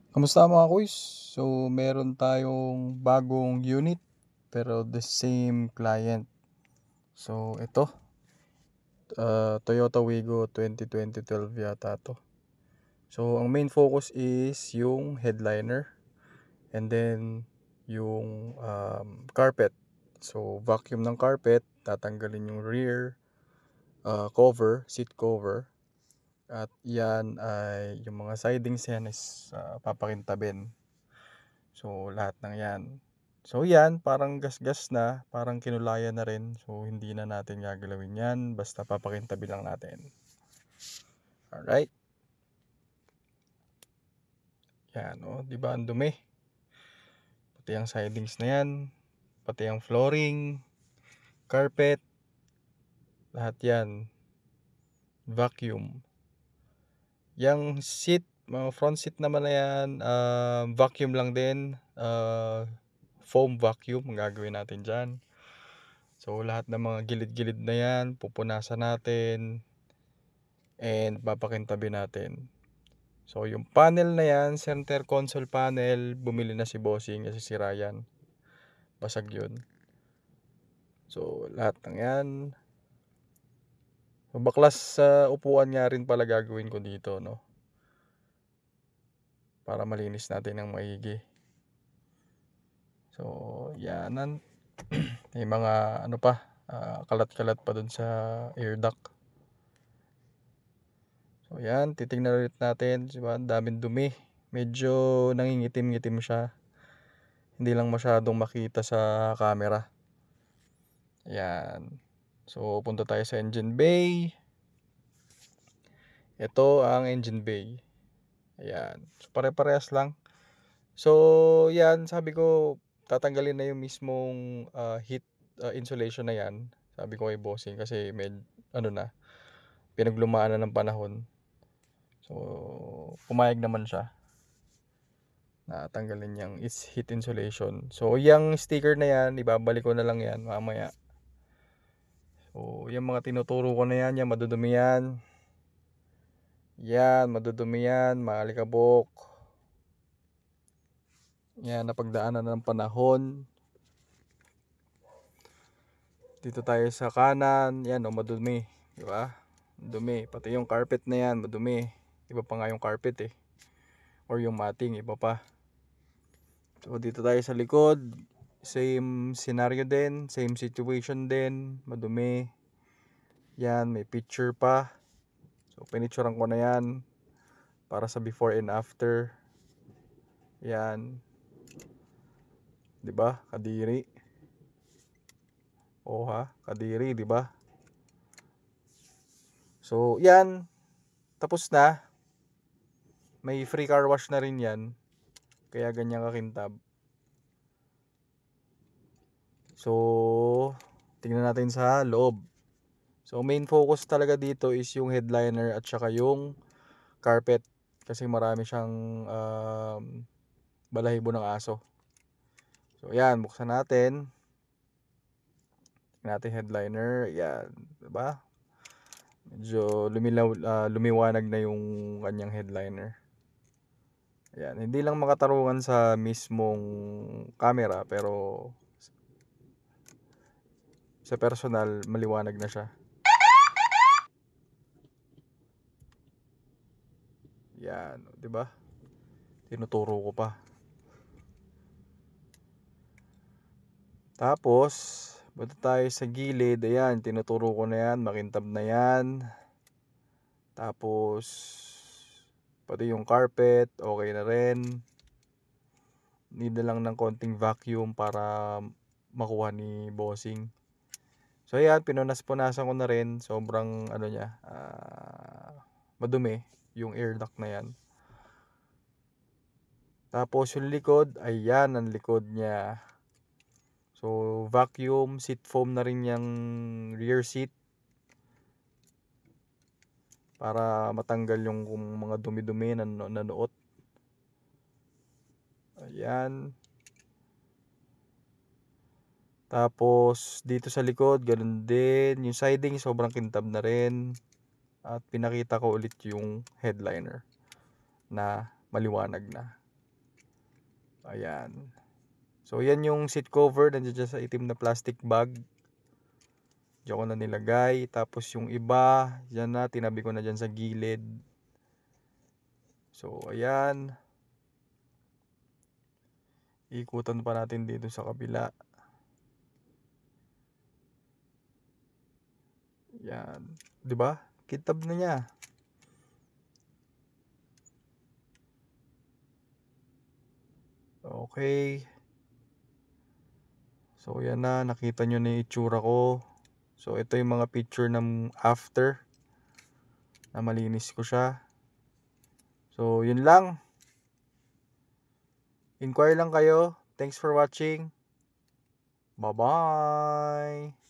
Kamusta mga kuys? So, meron tayong bagong unit pero the same client. So, ito, Toyota Wigo 2012 yata to. So, ang main focus is yung headliner and then yung carpet. So, vacuum ng carpet, tatanggalin yung rear cover, seat cover. At yan ay yung mga sidings yan is papakintabin. So, lahat ng yan. So, yan, parang gasgas na, parang kinulayan na rin. So, hindi na natin gagalawin yan, basta papakintabi lang natin. Alright. Yan, o, di ba ang dumi? Pati ang sidings na yan, pati ang flooring, carpet, lahat yan. Vacuum. Yang seat, mga front seat naman na yan, vacuum lang din. Foam vacuum ang gagawin natin dyan. So, lahat ng mga gilid-gilid na yan, pupunasan natin and papakintabi natin. So, yung panel na yan, center console panel, bumili na si Bossing kasi sira yan. Basag yun. So, lahat ng yan. So, baklas sa upuan nga rin pala gagawin ko dito, no? Para malinis natin ng maigi. So, yanan. May mga ano pa, kalat-kalat pa dun sa air duct. So, yan, titingnan ulit natin. Diba? Ang daming dumi. Medyo nangingitim-ngitim siya. Hindi lang masyadong makita sa camera. Ayan. So, punta tayo sa engine bay. Ito ang engine bay. Ayan. So, pare-parehas lang. So, yan. Sabi ko, tatanggalin na yung mismong heat insulation na yan. Sabi ko kay Bossing kasi pinaglumaan na ng panahon. So, pumayag naman siya na tanggalin yung heat insulation. So, yung sticker na yan, ibabalik ko na lang yan mamaya. So, yung mga tinuturo ko na yan, yung madudumi yan. Yan, madudumi yan, maalikabok. Yan, napagdaanan ng panahon. Dito tayo sa kanan, yan o, madumi. Diba? Dumi. Pati yung carpet na yan, madumi. Iba pa nga yung carpet eh. Or yung matting, iba pa. So, dito tayo sa likod. Same scenario din, same situation din, madumi. Yan, may picture pa. So, pinicturean ko na yan para sa before and after. Yan. 'Di ba? Kadiri. Kadiri, 'di ba? So, yan. Tapos na. May free car wash na rin yan. Kaya ganyan kakintab. So, tingnan natin sa loob. So, main focus talaga dito is yung headliner at saka yung carpet. Kasi marami siyang balahibo ng aso. So, yan. Buksan natin. Tingnan natin headliner. Yan. Diba? Medyo lumiwanag na yung kanyang headliner. Yan. Hindi lang makatarungan sa mismong camera pero sa personal maliwanag na siya. Yan, 'di ba? Tinuturo ko pa. Tapos, punta tayo sa gilid. Ayan, tinuturo ko na yan. Makintab na yan. Tapos, pati yung carpet, okay na rin. Need na lang ng konting vacuum para makuha ni Bossing. So, ayan, pinunas-punasan ko na rin. Sobrang, madumi yung air duct na yan. Tapos, yung likod, ayan ang likod niya. So, vacuum, seat foam na rin yung rear seat. Para matanggal yung mga dumi-dumi na nanuot. Ayan. Tapos, dito sa likod, ganun din. Yung siding, sobrang kintab na rin. At pinakita ko ulit yung headliner na maliwanag na. Ayan. So, yan yung seat cover. Nandiyan dyan sa itim na plastic bag. Diyan ko na nilagay. Tapos yung iba, yan na. Tinabi ko na dyan sa gilid. So, ayan. Ikutan pa natin dito sa kabila. Yan. 'Di ba? Kitab na niya. Okay. So, yan na. Nakita nyo na yung itsura ko. So, ito yung mga picture ng after. Na malinis ko siya. So, yun lang. Inquire lang kayo. Thanks for watching. Bye-bye.